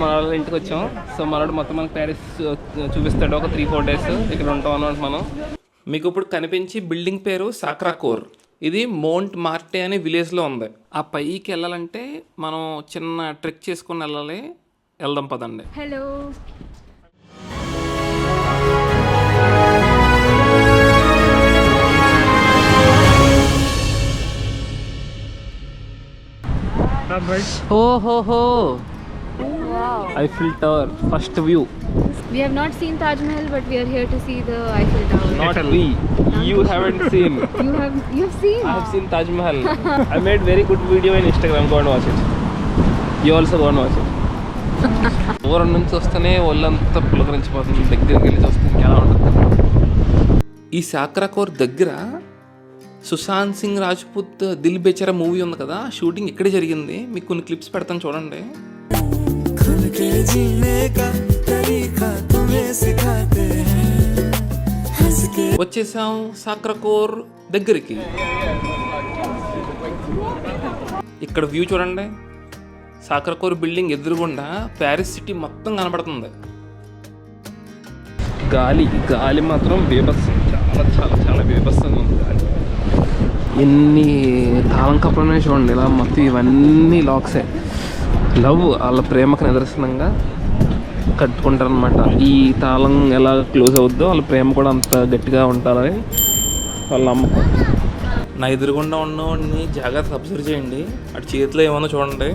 మన వాళ్ళ ఇంటికి వచ్చాం. సో మనోడు మొత్తం మనకు ప్యారిస్ చూపిస్తాడు ఒక 3-4 days ఇక్కడ ఉంటాం అన్నమాట మనం. మీకు ఇప్పుడు కనిపించి బిల్డింగ్ పేరు సాక్రాకోర్. ఇది మౌంట్ మార్టే అనే విలేజ్లో ఉంది. ఆ పైకి వెళ్ళాలంటే మనం చిన్న ట్రెక్ చేసుకుని వెళ్ళాలి. వెళ్దాం పదండి. హలో, ఓహోహో, Eiffel Tower, first view. we have not seen Taj Mahal, but we are here to see the Eiffel Tower. Not we. You haven't seen. You have seen? I have seen Taj Mahal. I made very good video in Instagram. Go and watch it. You also go and watch it. దూరం నుంచి వస్తేనే ఒళ్ళంతా పులకరించిపోతుంది. దగ్గరికి వెళ్ళి చూస్తే ఎలా ఉంటుంది. ఈ సాక్రాకోర్ దగ్గర సుశాంత్ సింగ్ రాజ్పుత్ దిల్ బేచారా మూవీ ఉంది కదా, షూటింగ్ ఇక్కడే జరిగింది. మీకు కొన్ని క్లిప్స్ పెడతాను చూడండి. వచ్చేసాం సాక్రాకోర్ దగ్గరికి. ఇక్కడ వ్యూ చూడండి. సాక్రాకోర్ బిల్డింగ్ ఎదురుగుండా ప్యారిస్ సిటీ మొత్తం కనబడుతుంది. గాలి మాత్రం బీభత్సం, చాలా చాలా చాలా బీభత్సంగా ఉంది గాలి. ఎన్ని తాళం కప్పులనే చూడండి. ఇలా మొత్తం ఇవన్నీ లాక్సే. లవ్ వాళ్ళ ప్రేమకు నిదర్శనంగా కట్టుకుంటారనమాట. ఈ తాళం ఎలా క్లోజ్ అవుద్దో వాళ్ళ ప్రేమ కూడా అంత గట్టిగా ఉంటారని వాళ్ళ నమ్మకం. నా ఎదురుగుండా ఉన్నవాడిని జాగ్రత్తగా అబ్జర్వ్ చేయండి. అటు చేతిలో ఏమన్నా చూడండి.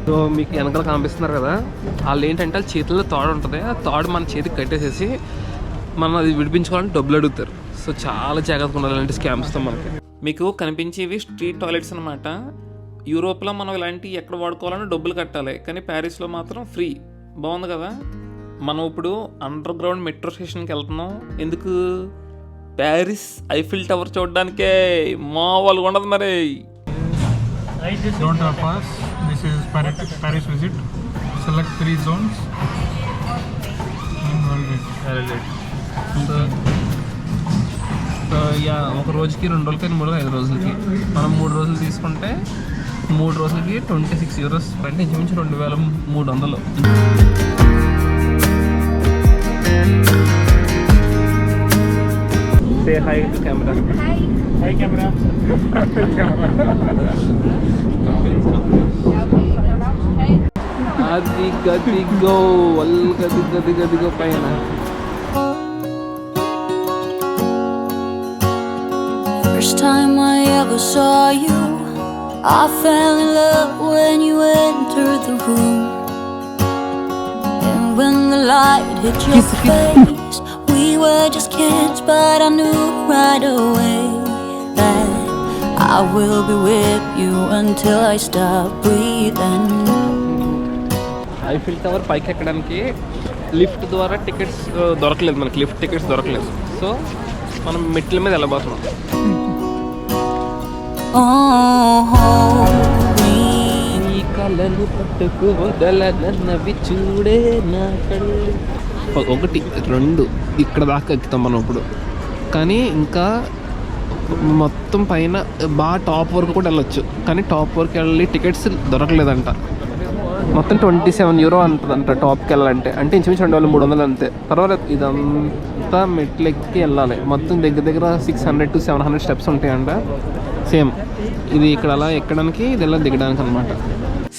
సో మీకు వెనకాల కనిపిస్తున్నారు కదా, వాళ్ళు ఏంటంటే వాళ్ళ చేతుల్లో తాడు ఉంటుంది. ఆ తాడు మన చేతికి కట్టేసేసి మనం అది విడిపించుకోవాలని డబ్బులు అడుగుతారు. సో చాలా జాగ్రత్తగా ఉండాలి ఇలాంటి స్కామ్స్తో. మనకి మీకు కనిపించేవి స్ట్రీట్ టాయిలెట్స్ అనమాట. యూరోప్లో మనం ఇలాంటివి ఎక్కడ వాడుకోవాలని డబ్బులు కట్టాలి, కానీ ప్యారిస్లో మాత్రం ఫ్రీ. బాగుంది కదా. మనం ఇప్పుడు అండర్ గ్రౌండ్ మెట్రో స్టేషన్కి వెళ్తున్నాం. ఎందుకు? ప్యారిస్ ఐఫిల్ టవర్ చూడడానికే. మామూలుగా ఉండదు మరి. Don't have pass. This is Paris visit. Select 3 zones. So yeah, ఒక రోజుకి 2 రోజులకి 3 5 రోజులకి మనం 3 రోజులు తీసుకుంటే 3 రోజులకి 26 euros, అంటే ఇంచుమించు 2300. Say hi to camera. Hi camera. అది గదిగో గదిగో పైన. First time I ever saw you, I fell in love when you entered the room. And when the light hit your face, we were just kids, but I knew right away that I will be with you until I stop breathing. Eiffel tower పైకి ఎక్కడానికి lift ద్వారా tickets దొరకలేదు మనకి. Lift tickets దొరకలేదు. So మనం మెట్ల మీద వెళ్ళబోతున్నాం. ఈ కళ్ళను పట్టుకు వదలనవి చూడే నా కళ్ళు. 1 2 ఇక్కడ దాకా ఎక్కుతాం మనం ఇప్పుడు. కానీ ఇంకా మొత్తం పైన బాగా టాప్ వరకు కూడా వెళ్ళొచ్చు. కానీ టాప్ వరకు వెళ్ళి టికెట్స్ దొరకలేదంట. మొత్తం 27 euro అంటుందంట టాప్కి వెళ్ళాలంటే. అంటే ఇంచుమించు 2300 అంతే. పర్వాలేదు. ఇదంతా మెట్లెక్కి వెళ్ళాలి. మొత్తం దగ్గర 600 to 700 స్టెప్స్ ఉంటాయంట. సేమ్ ఇది ఇక్కడ అలా ఎక్కడానికి, ఇది ఎలా దిగడానికి అనమాట.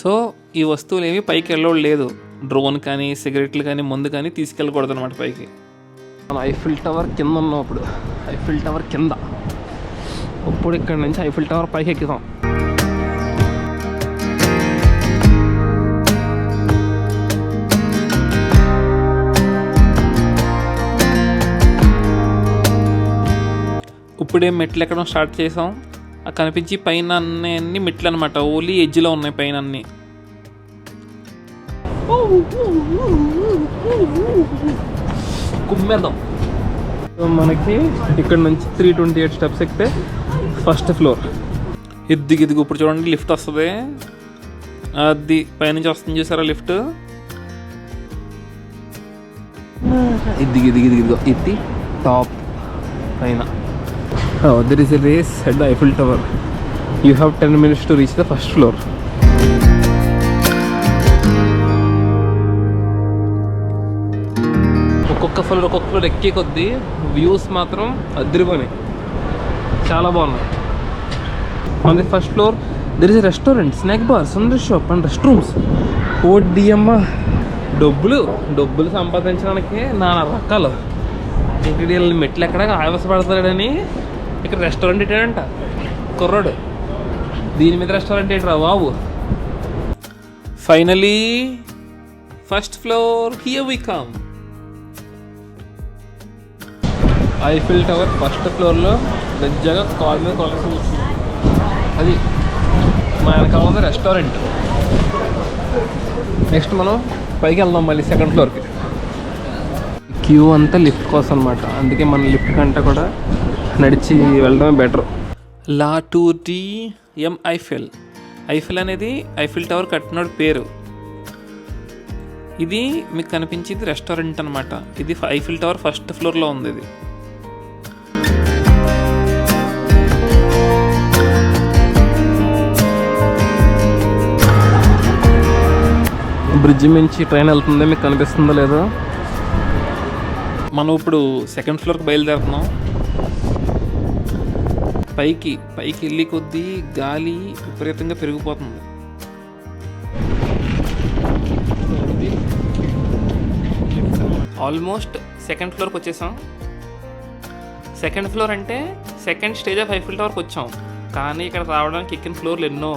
సో ఈ వస్తువులు ఏవి పైకి వెళ్ళడం లేదు. డ్రోన్ కానీ సిగరెట్లు కానీ ముందు కానీ తీసుకెళ్ళకూడదు అనమాట పైకి. మనం ఐఫిల్ టవర్ కింద ఉన్నాం ఇప్పుడు. ఐఫిల్ టవర్ కింద. ఇప్పుడు ఇక్కడ నుంచి ఐఫిల్ టవర్ పైకి ఎక్కుతాం. ఇప్పుడే మెట్లు ఎక్కడం స్టార్ట్ చేసాం. కనిపించి పైన అన్ని మెట్లు అనమాట. ఓన్లీ ఎడ్జ్లో ఉన్నాయి పైన అన్ని. కుమ్మేద్దాం. మనకి ఇక్కడ నుంచి 328 స్టెప్స్ ఎక్కితే ఫస్ట్ ఫ్లోర్. ఇదిగు ఇప్పుడు చూడండి లిఫ్ట్ వస్తుంది. అది పైనుంచి వస్తుంది చూసారా లిఫ్ట్. ఇది టాప్ పైన. There is a race at the Eiffel tower. You have 10 minutes to reach the first floor. ఒక్కొక్క ఫ్లోర్ ఎక్కే కొద్దీ వ్యూస్ మాత్రం అదిరిపోయినాయి, చాలా బాగున్నాయి. On the first floor there is a restaurant, snack bar, souvenir shop and rest rooms. ఓడియమ్మ, డబ్బులు సంపాదించడానికి నానా రకాలు. ఇంటి వీళ్ళని మెట్లు ఎక్కడ ఆవసపడతాడని ఇక్కడ రెస్టారెంట్ ఏంటంట కుర్రాడు. దీని మీద రెస్టారెంట్ ఏంటి రా బాబు. Finally first floor, here we come. Eiffel tower first ఫ్లోర్లో గజ్జగా కాల్ మీద కొలసి వచ్చింది. అది మా వెనకాల ఉంది రెస్టారెంట్. నెక్స్ట్ మనం పైకి వెళ్దాం మళ్ళీ సెకండ్ ఫ్లోర్కి. క్యూ అంతా లిఫ్ట్ కోసం అనమాట, అందుకే మన లిఫ్ట్ కంటే కూడా నడిచి వెళ్ళడమే బెటర్. లా టూర్ డి ఎం ఐఫిల్. ఐఫిల్ అనేది ఐఫిల్ టవర్ కట్టినోడు పేరు. ఇది మీకు కనిపించేది రెస్టారెంట్ అనమాట. ఇది ఐఫిల్ టవర్ ఫస్ట్ ఫ్లోర్లో ఉంది. ఇది బ్రిడ్జ్ మించి ట్రైన్ వెళ్తుందో మీకు కనిపిస్తుందో లేదో. మనం ఇప్పుడు సెకండ్ ఫ్లోర్కి బయలుదేరుతున్నాం. పైకి వెళ్ళి కొద్దీ గాలి విపరీతంగా పెరిగిపోతుంది. ఆల్మోస్ట్ సెకండ్ ఫ్లోర్కి వచ్చేసాం. సెకండ్ ఫ్లోర్ అంటే సెకండ్ స్టేజ్ ఆఫ్ ఐఫిల్ టవర్కి వచ్చాం. కానీ ఇక్కడ రావడానికి ఎక్కిన ఫ్లోర్లు ఎన్నో,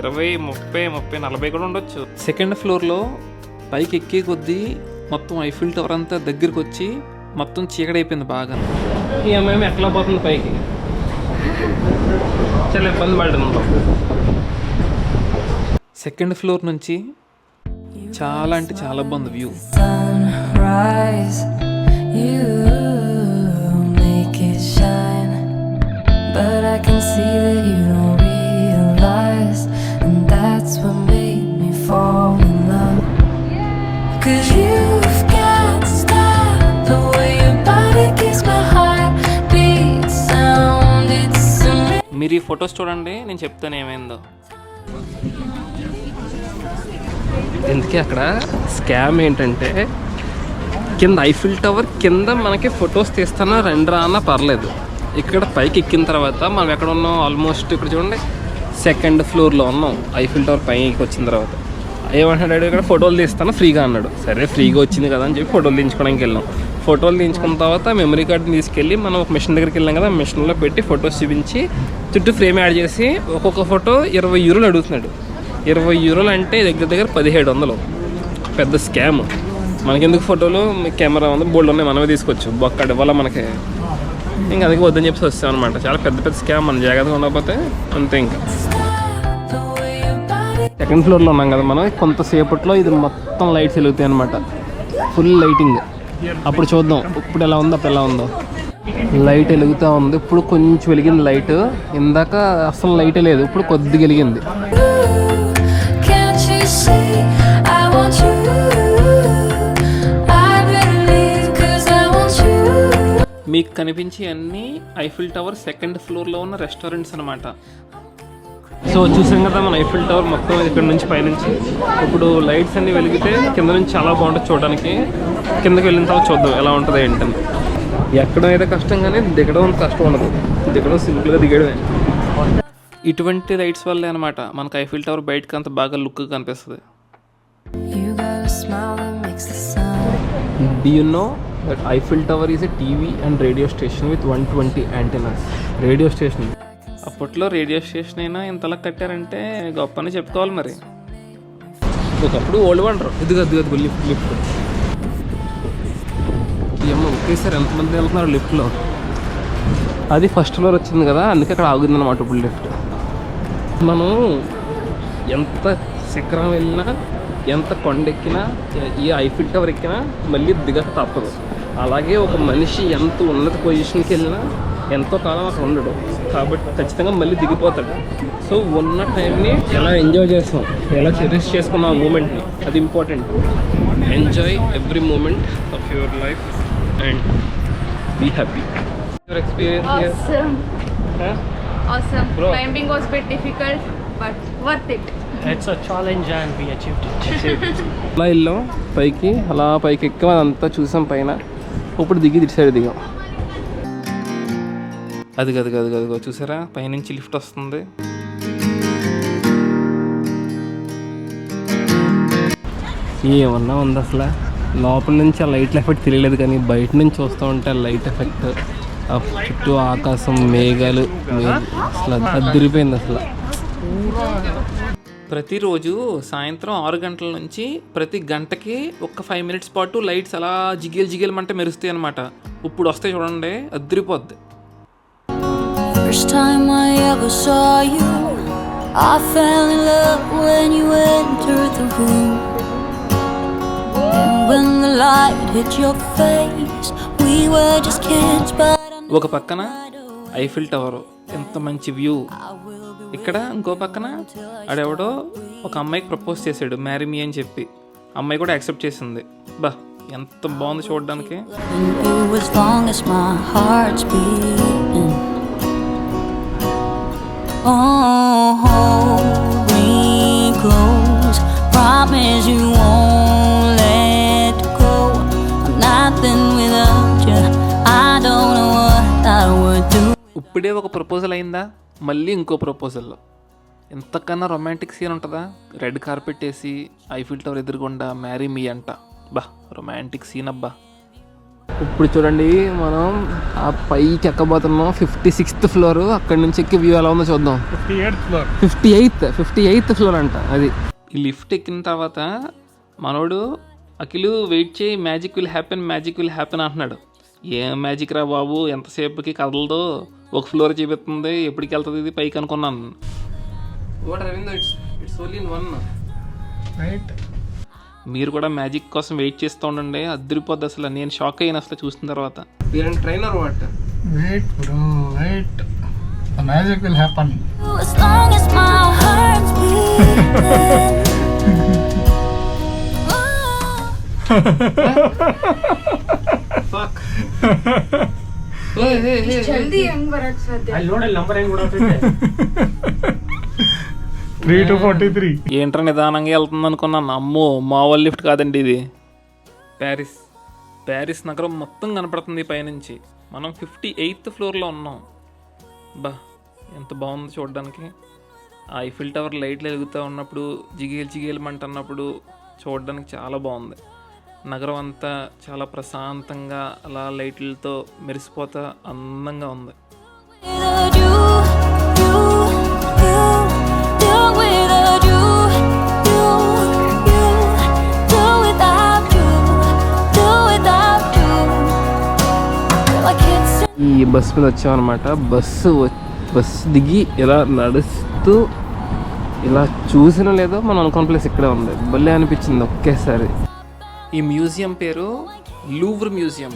20, 30, 40 కూడా ఉండొచ్చు. సెకండ్ ఫ్లోర్లో పైకి ఎక్కే కొద్దీ మొత్తం ఐఫిల్ టవర్ అంతా దగ్గరికి వచ్చి మొత్తం చీకడైపోయింది బాగా. ఈ అమ్మాయి ఎట్లా పోతుంది పైకి, చాలా ఇబ్బంది పడుతున్నాం. సెకండ్ ఫ్లోర్ నుంచి చాలా అంటే చాలా బాగుంది view. Sunrise, you make it shine, but I can see that you don't realize, and that's what made me fall in love. 'Cause you've got style, the way your body keeps my heart beat sound. It's amazing. మీరు ఈ photos చూడండి, నేను చెప్తాను ఏమైందో. ఎందుకే అక్కడ scam ఏంటంటే, కింద ఐఫిల్ టవర్ కింద మనకి ఫొటోస్ తీస్తానా రెండు అన్న పర్లేదు. ఇక్కడ పైకి ఎక్కిన తర్వాత మనం ఎక్కడ ఉన్నాం, ఆల్మోస్ట్ ఇక్కడ చూడండి సెకండ్ ఫ్లోర్లో ఉన్నాం. ఐఫిల్ టవర్ పైకి వచ్చిన తర్వాత ఏమంటున్నాడు, ఇక్కడ ఫోటోలు తీస్తాను ఫ్రీగా అన్నాడు. సరే ఫ్రీగా వచ్చింది కదా అని చెప్పి ఫోటోలు తీయించుకోవడానికి వెళ్ళాం. ఫోటోలు తీయించుకున్న తర్వాత మెమరీ కార్డుని తీసుకెళ్ళి మనం ఒక మిషన్ దగ్గరికి వెళ్ళాం కదా, మిషన్లో పెట్టి ఫొటోస్ చూపించి చుట్టూ ఫ్రేమ్ యాడ్ చేసి ఒక్కొక్క ఫోటో 20 యూరోలు అడుగుతున్నాడు. 20 యూరోలు అంటే దగ్గర 1700. పెద్ద స్కామ్. మనకెందుకు ఫోటోలు, కెమెరా ఉంది, బోల్డ్ ఉన్నాయి, మనమే తీసుకోవచ్చు. బొక్కడ ఇవ్వాల మనకి. ఇంకా అందుకే వద్దని చెప్పి వస్తాం అనమాట. చాలా పెద్ద స్కామ్. మనం జాగ్రత్తగా ఉండకపోతే అంతే. ఇంకా సెకండ్ ఫ్లోర్లో ఉన్నాం కదా మనం, కొంతసేపట్లో ఇది మొత్తం లైట్స్ వెలుగుతాయి అనమాట, ఫుల్ లైటింగ్. అప్పుడు చూద్దాం ఇప్పుడు ఎలా ఉందో, అప్పుడు ఎలా ఉందో. లైట్ వెలుగుతూ ఉంది. ఇప్పుడు కొంచెం వెలిగింది లైట్. ఇందాక అసలు లైటే లేదు, ఇప్పుడు కొద్దిగా వెలిగింది. Can't you see I want you? I believe 'cause I want you. మీకు కనిపించే అన్ని ఐఫిల్ టవర్ సెకండ్ ఫ్లోర్లో ఉన్న రెస్టారెంట్స్ అనమాట. సో చూసాం కదా మన ఐఫిల్ టవర్ మొత్తం ఇక్కడ నుంచి పైనుంచి. ఇప్పుడు లైట్స్ అన్నీ వెలిగితే కింద నుంచి చాలా బాగుంటుంది చూడడానికి. కిందకి వెళ్ళిన తర్వాత చూద్దాం ఎలా ఉంటుంది ఏంటని. ఎక్కడం అయితే కష్టం కానీ దిగడం అంత కష్టం ఉండదు. దిగడం సింపుల్గా దిగడమే. ఇటువంటి లైట్స్ వల్లే అనమాట మనకు ఐఫిల్ టవర్ బయటకు అంత బాగా లుక్ కనిపిస్తుంది. You got a smile that makes the sun. Do you know that Eiffel Tower is a TV and radio station with 120 antennas? Radio station. అప్పట్లో రేడియో స్టేషన్ అయినా ఇంతలా కట్టారంటే గొప్ప అని చెప్పుకోవాలి మరి. ఒకప్పుడు ఓల్డ్ వండరు. ఇదిగో లిఫ్ట్. ఏమో ఒకేసారి ఎంతమంది వెళ్తున్నారు లిఫ్ట్లో. అది ఫస్ట్ ఫ్లోర్ వచ్చింది కదా, అందుకే అక్కడ ఆగుందన్నమాట ఇప్పుడు లిఫ్ట్. మనం ఎంత శిఖరం వెళ్ళినా, ఎంత కొండెక్కినా, ఈ ఐఫిల్ టవర్ ఎక్కినా మళ్ళీ దిగక తప్పదు. అలాగే ఒక మనిషి ఎంత ఉన్నత పొజిషన్కి వెళ్ళినా ఎంతో కాలం అక్కడ ఉండడు, కాబట్టి ఖచ్చితంగా మళ్ళీ దిగిపోతాడు. సో ఉన్న టైంని ఎలా ఎంజాయ్ చేస్తాం, ఎలా చెరిష్ చేసుకున్నాం ఆ మూమెంట్ని, అది important. Enjoy every moment of your life and be happy. Your experience here? Awesome. Bro. Climbing was a bit difficult, but worth it. It's a challenge and we achieved it. అలా వెళ్ళాం పైకి, అలా పైకి ఎక్కాం, అదంతా చూసాం పైన. ఇప్పుడు దిగి ఇటు సైడ్ దిగాం. అది గది గది గదిగో చూసారా, పైనుంచి లిఫ్ట్ వస్తుంది. ఏమన్నా ఉంది అసలు, లోపల నుంచి ఆ లైట్ ఎఫెక్ట్ తెలియలేదు, కానీ బయట నుంచి చూస్తూ ఉంటే ఆ లైట్ ఎఫెక్ట్, ఆ చుట్టూ ఆకాశం, మేఘాలు, అసలు అదిరిపోయింది అసలు. ప్రతిరోజు సాయంత్రం 6 గంటల నుంచి ప్రతి గంటకి ఒక 5 మినిట్స్ పాటు లైట్స్ అలా జిగేలు మెరుస్తాయి అనమాట. ఇప్పుడు వస్తాయి చూడండి, అదిరిపోద్ది. First time I ever saw you, I fell in love when you entered the room. And when the light hit your face, we were just kids, but ఒక పక్కన ఐఫిల్ టవర్, ఎంత మంచి వ్యూ. ఇక్కడ ఇంకో పక్కన ఆడెవడో ఒక అమ్మాయికి ప్రపోజ్ చేశాడు, మ్యారీ మీ అని చెప్పి. అమ్మాయి కూడా యాక్సెప్ట్ చేసింది. బా ఎంత బాగుంది చూడడానికి. you as long as my heart's beating. Oh, hold me close, promise you won't let go. I'm nothing without you, I don't know what I would do. ఇప్పుడే ఒక ప్రపోజల్ అయిందా, మళ్ళీ ఇంకో ప్రపోజల్. ఎంతకన్నా రొమాంటిక్ సీన్ ఉంటుందా? Red carpet వేసి Eiffel tower ఎదురుగుండా marry me అంట. బా రొమాంటిక్ సీన్ అబ్బా. ఇప్పుడు చూడండి, మనం ఆ పైకి ఎక్కబోతున్నాం. 56th floor. అక్కడి నుంచి ఎక్కి వ్యూ ఎలా ఉందో చూద్దాం. 58th floor. 58th ఫ్లోర్ అంట. అది ఈ లిఫ్ట్ ఎక్కిన తర్వాత మనోడు అఖిలు వెయిట్ చేయి, మ్యాజిక్ విల్ హ్యాపెన్ అంటున్నాడు. ఏం మ్యాజిక్ రా బాబు, ఎంతసేపుకి కదలదో, ఒక ఫ్లోర్ చూపిస్తుంది, ఎప్పటికి వెళ్తుంది ఇది పైకి అనుకున్నాను. Right. మీరు కూడా మ్యాజిక్ కోసం వెయిట్ చేస్తూ ఉండండి, అదిరిపోద్ది అసలు. నేను షాక్ అయ్యాను అసలు చూసిన తర్వాత. Trainer what? Wait, bro, wait. The magic will happen. As long as my heart's beating. जल्दी अंग बरक सद्य. I'll load a number and go to 3 to 43. ఏంట్రా నిదానంగా వెళ్తుంది అనుకున్నాను. అమ్మో మామూలు లిఫ్ట్ కాదండి ఇది. ప్యారిస్ నగరం మొత్తం కనపడుతుంది పైనుంచి. మనం 58th ఫ్లోర్లో ఉన్నాం. బా ఎంత బాగుంది చూడడానికి. ఆ ఐఫిల్ టవర్ లైట్లు వెలుగుతూ ఉన్నప్పుడు, జిగేలు చూడడానికి చాలా బాగుంది. నగరం అంతా చాలా ప్రశాంతంగా అలా లైట్లతో మెరిసిపోతా అందంగా ఉంది. Without you, without you, without you. I can't say. ఈ బస్ మీద వచ్చామన్నమాట. బస్సు దిగి ఇలా నడుస్తూ ఇలా చూసినా లేదో మనం అనుకున్న ప్లేస్ ఇక్కడే ఉంది. భలే అనిపించింది ఒకేసారి. ఈ మ్యూజియం పేరు లూవ్ర్ మ్యూజియం.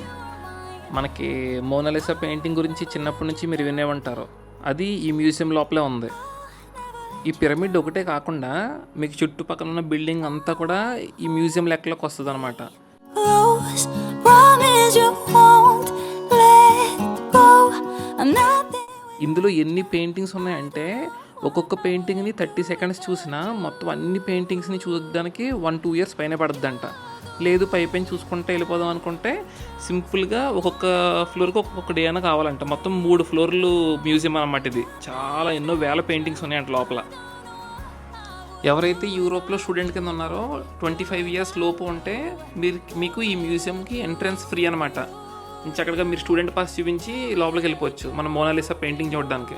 మనకి మోనాలిసా పెయింటింగ్ గురించి చిన్నప్పటి నుంచి మీరు వినే ఉంటారు. అది ఈ మ్యూజియం లోపలే ఉంది. ఈ పిరమిడ్ ఒకటే కాకుండా మీకు చుట్టుపక్కల ఉన్న బిల్డింగ్ అంతా కూడా ఈ మ్యూజియం లెక్కలోకి వస్తుంది అనమాట. Close, promise you won't let go. I'm not there. ఇందులో ఎన్ని పెయింటింగ్స్ ఉన్నాయంటే, ఒక్కొక్క పెయింటింగ్ని 30 seconds చూసినా మొత్తం అన్ని పెయింటింగ్స్ని చూడడానికి 1-2 years పైన పడుద్దంట. లేదు పైపైన చూసుకుంటే వెళ్ళిపోదాం అనుకుంటే సింపుల్గా ఒక్కొక్క ఫ్లోర్కి ఒక్కొక్క డే అయినా కావాలంట. మొత్తం 3 ఫ్లోర్లు మ్యూజియం అన్నమాట ఇది. చాలా ఎన్నో వేల పెయింటింగ్స్ ఉన్నాయంట లోపల. ఎవరైతే యూరోప్లో స్టూడెంట్ కింద ఉన్నారో 25 years లోపు ఉంటే మీకు ఈ మ్యూజియంకి ఎంట్రన్స్ ఫ్రీ అనమాట. చక్కగా మీరు స్టూడెంట్ పాస్ చూపించి లోపలికి వెళ్ళిపోవచ్చు మన మోనాలిసా పెయింటింగ్ చూడడానికి.